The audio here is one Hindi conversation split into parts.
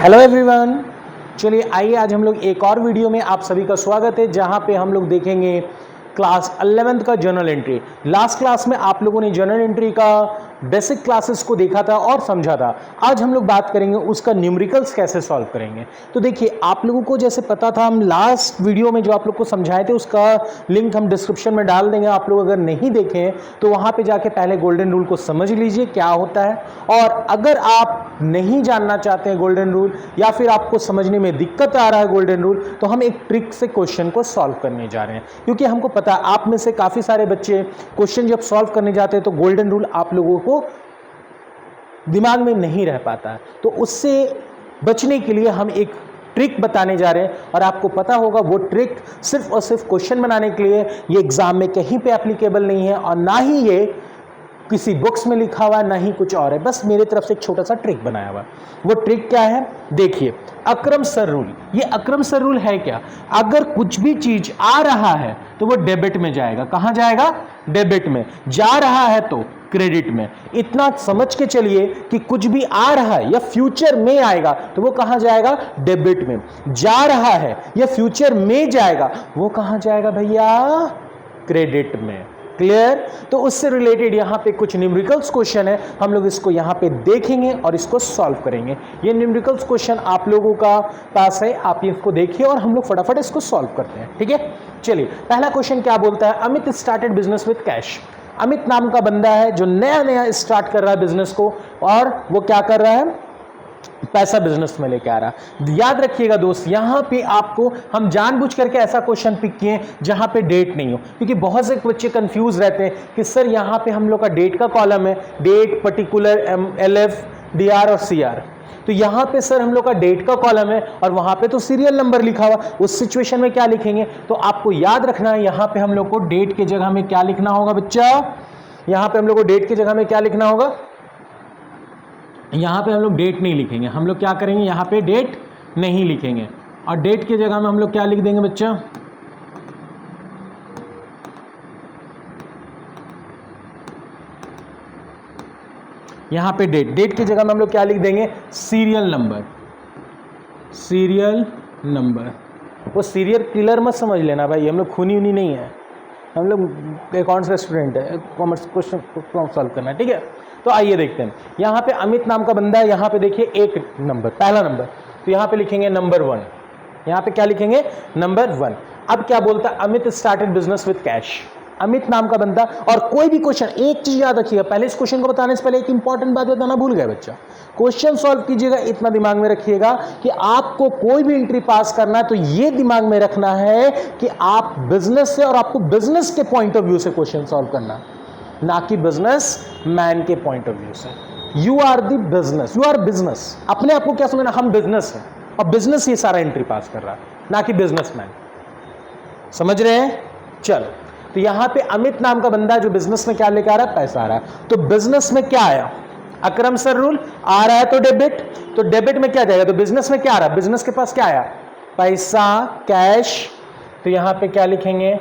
Hello everyone. चलिए आइए आज हम लोग एक और वीडियो में आप सभी का स्वागत है, जहां पे हम लोग देखेंगे क्लास 11th का जर्नल एंट्री। लास्ट क्लास में आप लोगों ने जर्नल एंट्री का बेसिक क्लासेस को देखा था और समझा था। आज हम लोग बात करेंगे उसका न्यूमेरिकल्स कैसे सॉल्व करेंगे। तो देखिए, आप लोगों को जैसे पता था, हम लास्ट वीडियो में जो आप लोग को समझाए थे उसका लिंक हम डिस्क्रिप्शन में डाल देंगे। आप लोग अगर नहीं देखें तो वहां पे जाके पहले गोल्डन रूल को समझ लीजिए क्या होता है, और अगर आप नहीं जानना चाहते हैं गोल्डन रूल या फिर आपको समझने में दिक्कत आ रहा है गोल्डन रूल, तो हम एक ट्रिक से क्वेश्चन को सॉल्व करने जा रहे हैं। क्योंकि हमको पता है आप में से काफी सारे बच्चे क्वेश्चन जब सॉल्व करने जाते हैं तो गोल्डन रूल आप लोगों को दिमाग में नहीं रह पाता है। तो उससे बचने के लिए हम एक ट्रिक बताने जा रहे हैं, और आपको पता होगा वो ट्रिक सिर्फ और सिर्फ क्वेश्चन बनाने के लिए, ये एग्जाम में कहीं पे एप्लीकेबल नहीं है और ना ही ये किसी बुक्स में लिखा हुआ है, ना ही कुछ और है। बस मेरी तरफ से एक छोटा सा ट्रिक बनाया हुआ। वो ट्रिक क्या है, देखिए, अक्रम सर रूल। ये अक्रम सर रूल है क्या? अगर कुछ भी चीज आ रहा है तो वो डेबिट में जाएगा। कहां जाएगा? डेबिट में। जा रहा है तो क्रेडिट में। इतना समझ के चलिए कि कुछ भी आ रहा है या फ्यूचर में आएगा तो वो कहां जाएगा? डेबिट में। जा रहा है या फ्यूचर में जाएगा, वो कहां जाएगा भैया? क्रेडिट में। क्लियर? तो उससे रिलेटेड यहां पे कुछ न्यूमेरिकल्स क्वेश्चन है, हम लोग इसको यहां पे देखेंगे और इसको सॉल्व करेंगे। ये न्यूमेरिकल्स क्वेश्चन आप लोगों का पास है, आप इसको देखिए और हम लोग फटाफट इसको सॉल्व करते हैं। ठीक है, चलिए पहला क्वेश्चन क्या बोलता है? Amit started business with cash. Amit नाम का बंदा है जो नया नया स्टार्ट कर रहा है बिजनेस को, और वो क्या कर रहा है? पैसा बिजनेस में लेके आ रहा है। याद रखिएगा दोस्त, यहां पे आपको हम जानबूझ करके ऐसा क्वेश्चन पिक किए जहां पे डेट नहीं हो, क्योंकि बहुत से बच्चे कंफ्यूज रहते हैं कि सर यहां पे हम लोग का डेट का कॉलम है, डेट, पर्टिकुलर, LF, DR और CR। तो यहां पे सर हम लोग का डेट का कॉलम है और वहां पे तो सीरियल नंबर लिखा हुआ। उस सिचुएशन में क्या लिखेंगे? तो आपको याद रखना है, यहां पे हम लोग को डेट की जगह में क्या लिखना होगा बच्चा? यहां पे हम लोग को डेट की जगह में क्या लिखना होगा? यहाँ पे हम लोग डेट नहीं लिखेंगे। हम लोग क्या करेंगे? यहाँ पे डेट नहीं लिखेंगे, और डेट की जगह में हम लोग क्या लिख देंगे बच्चा? यहाँ पे डेट की जगह में हम लोग क्या लिख देंगे? Serial number. Serial number. वो सीरियल किलर मत समझ लेना भाई, हम लोग खूनी उनी नहीं है, हम लोग अकाउंट्स का स्टूडेंट है, कॉमर्स क्वेश्चन सॉल्व करना है। ठीक है, तो आइए देखते हैं। यहाँ पे अमित नाम का बंदा है, यहाँ पे देखिए एक नंबर, पहला नंबर, तो यहाँ पे लिखेंगे नंबर 1। यहाँ पे क्या लिखेंगे? नंबर 1। अब क्या बोलता है? Amit started business with cash. Amit नाम का बंदा, और कोई भी क्वेश्चन, एक चीज याद रखिएगा, पहले इस क्वेश्चन को बताने से पहले एक इंपॉर्टेंट बात बताना भूल गए बच्चा। क्वेश्चन सॉल्व कीजिएगा, इतना दिमाग में रखिएगा कि आपको कोई भी एंट्री पास करना है तो ये दिमाग में रखना है कि आप बिजनेस से, और आपको बिजनेस के पॉइंट ऑफ व्यू से क्वेश्चन सॉल्व करना, ना कि बिजनेस मैन के पॉइंट ऑफ व्यू से। You are the business, you are business. अपने आप को क्या समझना? हम बिजनेस हैं, और बिजनेस ये सारा एंट्री पास कर रहा है, ना कि बिजनेसमैन। समझ रहे हैं? चलो, तो यहां पे अमित नाम का बंदा जो बिजनेस में क्या लेके आ रहा है? पैसा आ रहा है। तो बिजनेस में क्या आया? अक्रम सर रूल। आ रहा है तो डेबिट, तो डेबिट में क्या जाएगा? तो बिजनेस में क्या आ रहा है? बिजनेस के पास क्या आया? पैसा, कैश। तो यहां पे क्या लिखेंगे?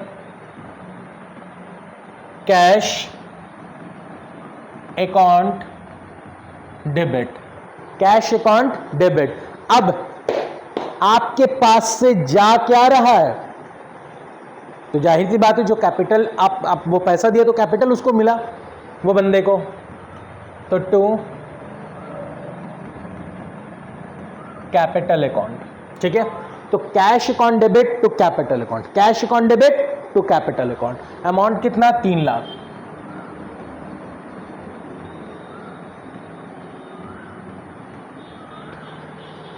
Cash account debit. Cash account debit. अब आपके पास से जा क्या रहा है? तो जाहिर सी बात है, जो कैपिटल आप वो पैसा दिया तो कैपिटल उसको मिला, वो बंदे को, तो टू कैपिटल अकाउंट। ठीक है, तो cash account debit to capital account, cash account debit to capital account. Amount कितना? 3 लाख।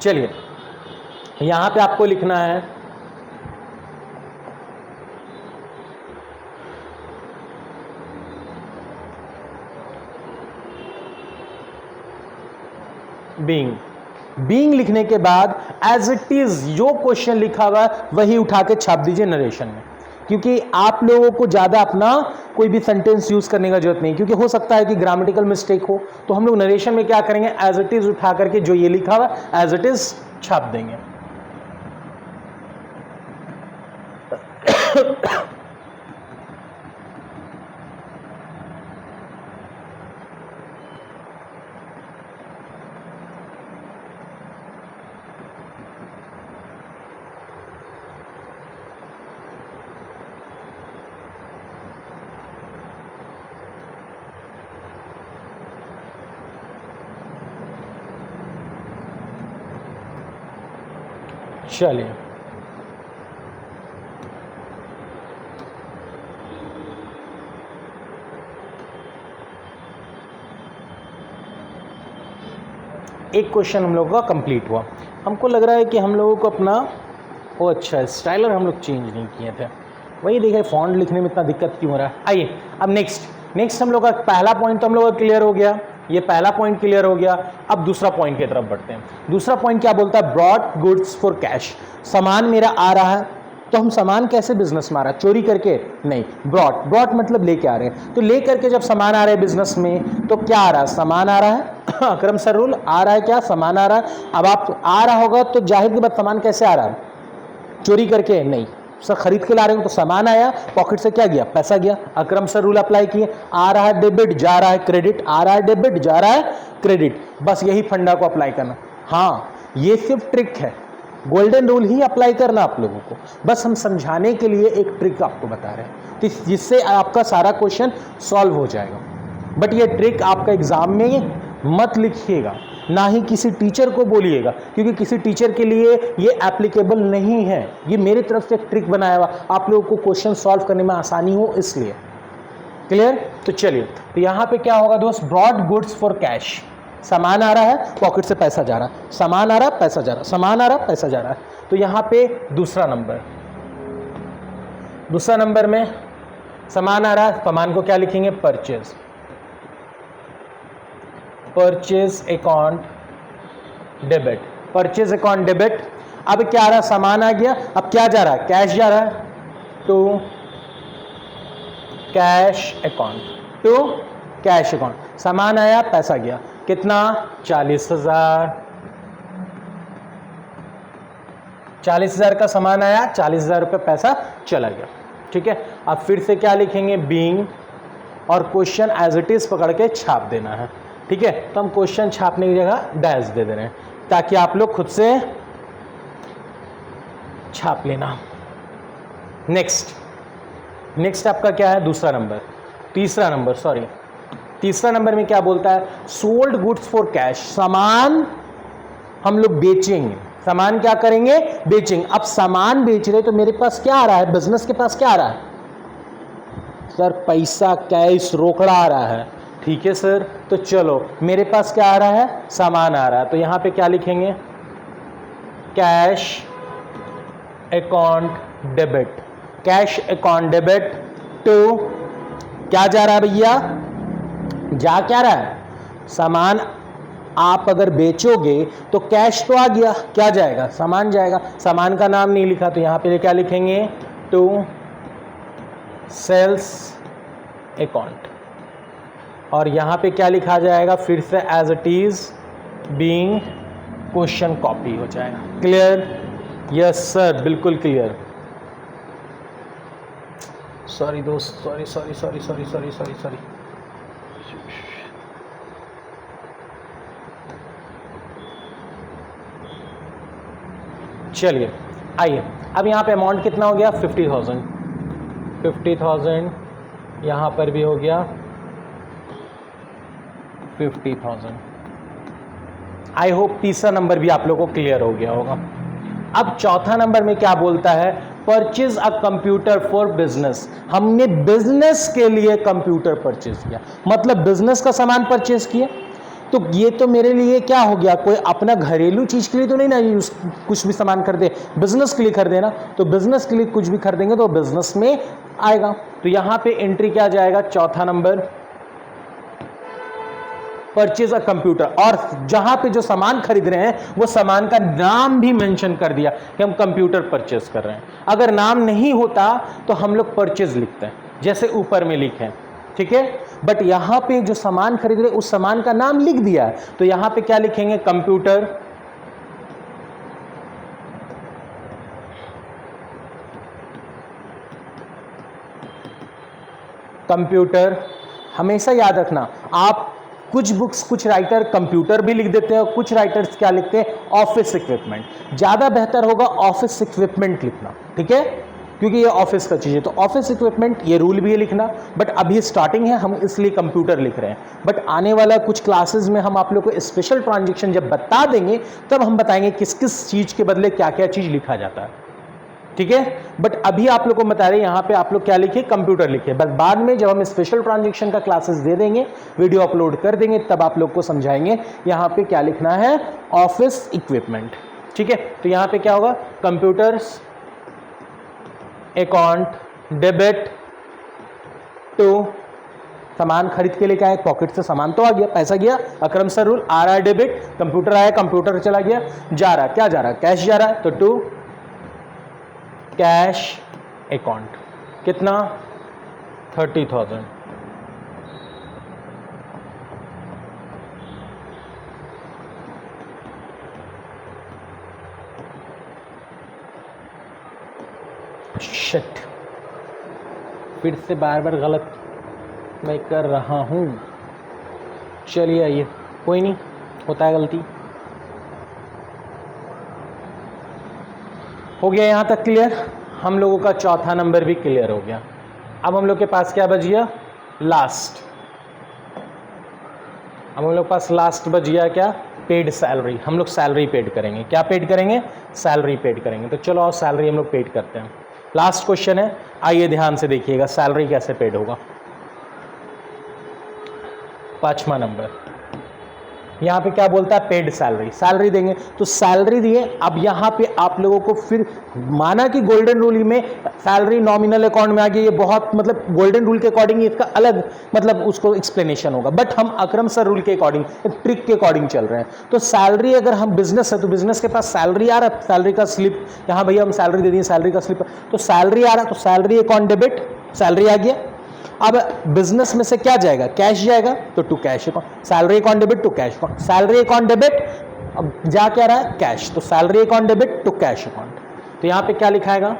चलिए, यहां पे आपको लिखना है बीइंग लिखने के बाद एज इट इज जो क्वेश्चन लिखा हुआ वही उठा के छाप दीजिए नरेशन में, क्योंकि आप लोगों को ज्यादा अपना कोई भी सेंटेंस यूज करने का जरूरत नहीं, क्योंकि हो सकता है कि ग्रामेटिकल मिस्टेक हो। तो हम लोग नरेशन में क्या करेंगे? एज इट इज उठा करके जो ये लिखा हुआ एज इट इज छाप देंगे। चलिए एक क्वेश्चन हम लोगों का कंप्लीट हुआ। हमको लग रहा है कि हम लोगों को अपना वो अच्छा स्टाइलर हम लोग चेंज नहीं किए थे, वही देखे फॉन्ट लिखने में इतना दिक्कत क्यों हो रहा है। आइए अब नेक्स्ट हम लोग का पहला पॉइंट तो हम लोग का क्लियर हो गया, ये पहला पॉइंट क्लियर हो गया। अब दूसरा पॉइंट की तरफ बढ़ते हैं। दूसरा पॉइंट क्या बोलता है, ब्रॉड गुड्स फॉर कैश। सामान मेरा आ रहा है, तो हम सामान कैसे बिजनेस में आ रहा है, चोरी करके नहीं, ब्रॉड मतलब लेके आ रहे हैं। तो ले करके जब सामान आ रहा है बिजनेस में तो क्या आ रहा है, सामान आ रहा है अकरम सर रूल आ रहा है, क्या सामान आ रहा है। अब आप आ रहा होगा तो जाहिर की बात सामान कैसे आ रहा है, चोरी करके नहीं, सर खरीद के ला रहे हो तो सामान आया, पॉकेट से क्या गया, पैसा गया। अकरम सर रूल अप्लाई किए, आ रहा है डेबिट जा रहा है क्रेडिट, आ रहा है डेबिट जा रहा है क्रेडिट, बस यही फंडा को अप्लाई करना। हाँ ये सिर्फ ट्रिक है, गोल्डन रूल ही अप्लाई करना आप लोगों को, बस हम समझाने के लिए एक ट्रिक आपको बता रहे हैं, तो जिससे आपका सारा क्वेश्चन सॉल्व हो जाएगा। बट ये ट्रिक आपका एग्जाम में मत लिखिएगा, ना ही किसी टीचर को बोलिएगा, क्योंकि किसी टीचर के लिए ये एप्लीकेबल नहीं है। ये मेरी तरफ से एक ट्रिक बनाया हुआ, आप लोगों को क्वेश्चन सॉल्व करने में आसानी हो इसलिए। क्लियर? तो चलिए, तो यहाँ पे क्या होगा दोस्त, ब्रॉड गुड्स फॉर कैश। सामान आ रहा है, पॉकेट से पैसा जा रहा है, सामान आ रहा है पैसा जा रहा है, सामान आ रहा है पैसा जा रहा है। तो यहाँ पे दूसरा नंबर में सामान आ रहा है, सामान को क्या लिखेंगे, purchase account debit, purchase account debit. अब क्या आ रहा है, सामान आ गया, अब क्या जा रहा है, कैश जा रहा है, टू कैश अकाउंट, सामान आया पैसा गया, कितना, 40,000 का सामान आया, 40,000 रुपये पैसा चला गया। ठीक है, अब फिर से क्या लिखेंगे, बीइंग, और क्वेश्चन एज इट इज पकड़ के छाप देना है। ठीक है, तो हम क्वेश्चन छापने की जगह डैश दे दे रहे हैं ताकि आप लोग खुद से छाप लेना। नेक्स्ट आपका क्या है, तीसरा नंबर में क्या बोलता है, सोल्ड गुड्स फॉर कैश। सामान हम लोग बेचेंगे, सामान क्या करेंगे, बेचेंगे। अब सामान बेच रहे तो मेरे पास क्या आ रहा है, बिजनेस के पास क्या आ रहा है, सर पैसा, कैश, रोकड़ा आ रहा है। ठीक है सर, तो चलो मेरे पास क्या आ रहा है, सामान आ रहा है, तो यहां पे क्या लिखेंगे, कैश अकाउंट डेबिट टू क्या जा रहा है भैया, जा क्या रहा है, सामान आप अगर बेचोगे तो कैश तो आ गया, क्या जाएगा, सामान जाएगा। सामान का नाम नहीं लिखा तो यहां पे क्या लिखेंगे, टू सेल्स अकाउंट, और यहां पे क्या लिखा जाएगा, फिर से as it is being question copy हो जाएगा। क्लियर? यस सर, बिल्कुल क्लियर। सॉरी दोस्त, सॉरी। चलिए आइए, अब यहाँ पे अमाउंट कितना हो गया, 50,000, यहाँ पर भी हो गया 50,000। आई होप तीसरा नंबर भी आप लोगों को क्लियर हो गया होगा। अब चौथा नंबर में क्या बोलता है, purchase a computer for business. हमने बिजनेस के लिए कंप्यूटर परचेज किया, मतलब बिजनेस का सामान परचेज किया। तो ये तो मेरे लिए क्या हो गया, कोई अपना घरेलू चीज के लिए तो नहीं ना यूज, कुछ भी सामान खरीदे, बिजनेस के लिए खरीदे ना, तो बिजनेस के लिए कुछ भी खरीदेंगे तो बिजनेस में आएगा। तो यहां पे एंट्री क्या जाएगा, चौथा नंबर, परचेज अ कंप्यूटर, और जहां पे जो सामान खरीद रहे हैं वो सामान का नाम भी मेंशन कर दिया कि हम कंप्यूटर परचेज कर रहे हैं। अगर नाम नहीं होता तो हम लोग परचेज लिखते हैं जैसे ऊपर में लिखे हैं, ठीक है। बट यहां पे जो सामान खरीद रहे उस सामान का नाम लिख दिया है, तो यहां पे क्या लिखेंगे, कंप्यूटर। हमेशा याद रखना, आप कुछ बुक्स, कुछ राइटर कंप्यूटर भी लिख देते हैं और कुछ राइटर्स क्या लिखते हैं, ऑफिस इक्विपमेंट। ज़्यादा बेहतर होगा ऑफिस इक्विपमेंट लिखना, ठीक है। क्योंकि ये ऑफिस का चीज़ है। तो ऑफिस इक्विपमेंट, ये रूल भी है लिखना, बट अभी स्टार्टिंग है, हम इसलिए कंप्यूटर लिख रहे हैं। बट आने वाला कुछ क्लासेस में हम आप लोग को स्पेशल ट्रांजेक्शन जब बता देंगे, तब हम बताएंगे किस किस चीज़ के बदले क्या क्या चीज़ लिखा जाता है, ठीक है। बट अभी आप लोग को बता रहे हैं यहाँ पे आप लोग क्या लिखे, कंप्यूटर लिखे। बस बाद में जब हम स्पेशल ट्रांजेक्शन का क्लासेस दे देंगे, वीडियो अपलोड कर देंगे, तब आप लोग को समझाएंगे यहाँ पे क्या लिखना है, ऑफिस इक्विपमेंट, ठीक है। तो यहाँ पे क्या होगा, कंप्यूटर्स अकाउंट डेबिट टू, सामान खरीद के लेके आए, पॉकेट से सामान तो आ गया, पैसा गया, अक्रम सर रूल, आ रहा है डेबिट, कंप्यूटर आया, कंप्यूटर चला गया, जा रहा है, क्या जा रहा है, कैश जा रहा है, तो टू कैश अकाउंट, कितना 30,000। शिट, फिर से बार बार गलत मैं कर रहा हूं। चलिए आइए, कोई नहीं, होता है गलती। हो गया यहाँ तक क्लियर, हम लोगों का चौथा नंबर भी क्लियर हो गया। अब हम लोग के पास क्या बच गया, लास्ट। अब हम लोग के पास लास्ट बच गया क्या, पेड सैलरी। हम लोग सैलरी पेड करेंगे, क्या पेड करेंगे, सैलरी पेड करेंगे। तो चलो और सैलरी हम लोग पेड करते हैं। लास्ट क्वेश्चन है, आइए ध्यान से देखिएगा, सैलरी कैसे पेड होगा। 5वां नंबर, यहाँ पे क्या बोलता है, पेड सैलरी, सैलरी देंगे। तो सैलरी दिए, अब यहाँ पे आप लोगों को फिर माना कि गोल्डन रूल में सैलरी नॉमिनल अकाउंट में आ गई, ये बहुत मतलब गोल्डन रूल के अकॉर्डिंग इसका अलग मतलब उसको एक्सप्लेनेशन होगा, बट हम अकरम सर रूल के अकॉर्डिंग, ट्रिक के अकॉर्डिंग चल रहे हैं। तो सैलरी, अगर हम बिजनेस है तो बिजनेस के पास सैलरी आ रहा है, सैलरी का स्लिप, यहाँ भैया हम सैलरी दे दिए, सैलरी का स्लिप, तो सैलरी आ रहा है, तो सैलरी अकाउंट डेबिट, सैलरी आ गया। अब बिजनेस में से क्या जाएगा, कैश जाएगा, तो to cash account, salary account debit to cash account, salary account debit, अब जा क्या रहा है, कैश, तो salary account debit to cash account. तो यहां पे क्या लिखाएगा,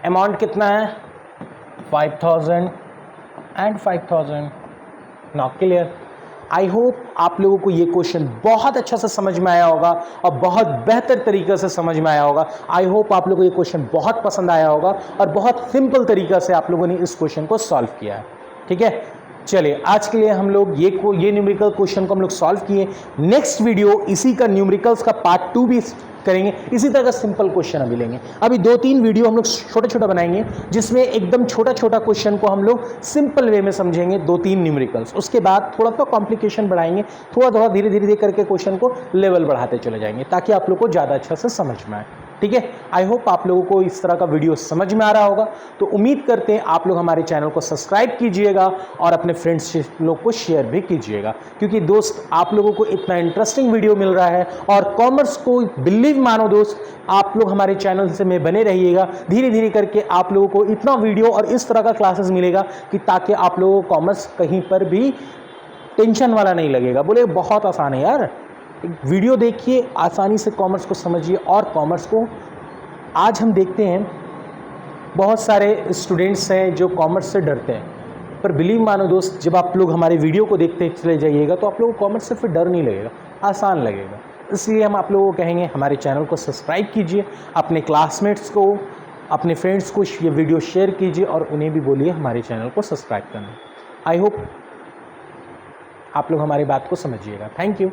अमाउंट कितना है, 5,000 and 5,000। Now clear. I hope आप लोगों को ये क्वेश्चन बहुत अच्छा से समझ में आया होगा और बहुत बेहतर तरीके से समझ में आया होगा। आई होप आप लोगों को ये क्वेश्चन बहुत पसंद आया होगा और बहुत सिंपल तरीका से आप लोगों ने इस क्वेश्चन को सॉल्व किया है, ठीक है। चलिए आज के लिए हम लोग ये न्यूमेरिकल क्वेश्चन को हम लोग सॉल्व किए। नेक्स्ट वीडियो इसी का न्यूमेरिकल्स का पार्ट 2 भी करेंगे, इसी तरह का सिंपल क्वेश्चन अभी लेंगे। अभी 2-3 वीडियो हम लोग छोटा छोटा बनाएंगे, जिसमें एकदम छोटा छोटा क्वेश्चन को हम लोग सिंपल वे में समझेंगे, 2-3 न्यूमेरिकल्स। उसके बाद थोड़ा सा कॉम्प्लिकेशन बढ़ाएंगे, थोड़ा थोड़ा धीरे धीरे करके क्वेश्चन को लेवल बढ़ाते चले जाएंगे, ताकि आप लोग को ज़्यादा अच्छा से समझ में आए, ठीक है। आई होप आप लोगों को इस तरह का वीडियो समझ में आ रहा होगा। तो उम्मीद करते हैं आप लोग हमारे चैनल को सब्सक्राइब कीजिएगा और अपने फ्रेंड्स लोग को शेयर भी कीजिएगा, क्योंकि दोस्त आप लोगों को इतना इंटरेस्टिंग वीडियो मिल रहा है। और कॉमर्स को बिलीव मानो दोस्त, आप लोग हमारे चैनल से में बने रहिएगा। धीरे धीरे करके आप लोगों को इतना वीडियो और इस तरह का क्लासेस मिलेगा कि ताकि आप लोगों को कॉमर्स कहीं पर भी टेंशन वाला नहीं लगेगा। बोले बहुत आसान है यार, वीडियो देखिए, आसानी से कॉमर्स को समझिए। और कॉमर्स को आज हम देखते हैं बहुत सारे स्टूडेंट्स हैं जो कॉमर्स से डरते हैं, पर बिलीव मानो दोस्त, जब आप लोग हमारे वीडियो को देखते चले जाइएगा तो आप लोगों को कॉमर्स से फिर डर नहीं लगेगा, आसान लगेगा। इसलिए हम आप लोगों को कहेंगे हमारे चैनल को सब्सक्राइब कीजिए, अपने क्लासमेट्स को, अपने फ्रेंड्स को ये वीडियो शेयर कीजिए और उन्हें भी बोलिए हमारे चैनल को सब्सक्राइब करना। आई होप आप लोग हमारी बात को समझिएगा। Thank you.